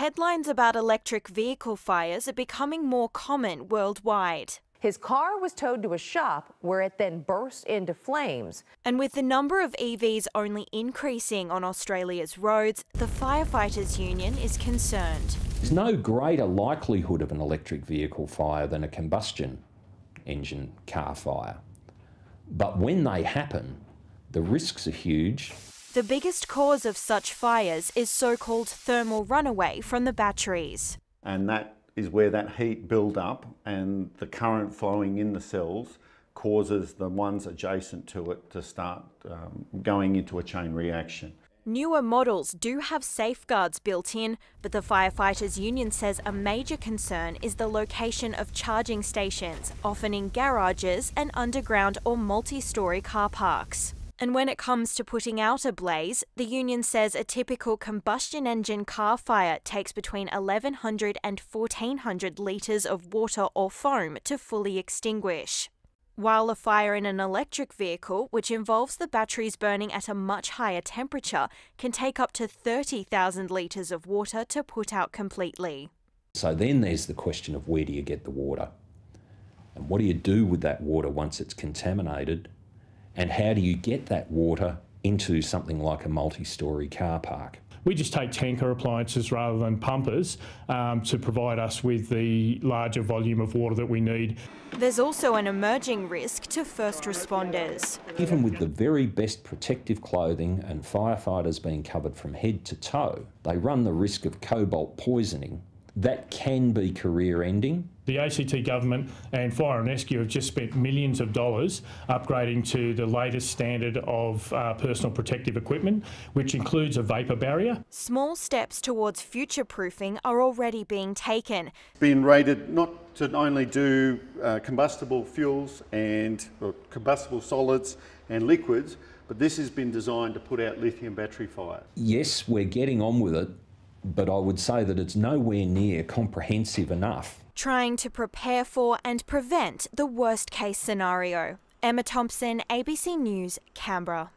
Headlines about electric vehicle fires are becoming more common worldwide. His car was towed to a shop where it then burst into flames. And with the number of EVs only increasing on Australia's roads, the Firefighters Union is concerned. There's no greater likelihood of an electric vehicle fire than a combustion engine car fire. But when they happen, the risks are huge. The biggest cause of such fires is so-called thermal runaway from the batteries. And that is where that heat build up and the current flowing in the cells causes the ones adjacent to it to start going into a chain reaction. Newer models do have safeguards built in, but the Firefighters Union says a major concern is the location of charging stations, often in garages and underground or multi-storey car parks. And when it comes to putting out a blaze, the union says a typical combustion engine car fire takes between 1,100 and 1,400 litres of water or foam to fully extinguish. While a fire in an electric vehicle, which involves the batteries burning at a much higher temperature, can take up to 30,000 litres of water to put out completely. So then there's the question of where do you get the water? And what do you do with that water once it's contaminated? And how do you get that water into something like a multi-storey car park? We just take tanker appliances rather than pumpers to provide us with the larger volume of water that we need. There's also an emerging risk to first responders. Even with the very best protective clothing and firefighters being covered from head to toe, they run the risk of cobalt poisoning. That can be career-ending. The ACT government and Fire and Rescue have just spent millions of dollars upgrading to the latest standard of personal protective equipment, which includes a vapour barrier. Small steps towards future-proofing are already being taken. Being rated not to only do combustible fuels and combustible solids and liquids, but this has been designed to put out lithium battery fires. Yes, we're getting on with it, but I would say that it's nowhere near comprehensive enough. Trying to prepare for and prevent the worst-case scenario. Emma Thompson, ABC News, Canberra.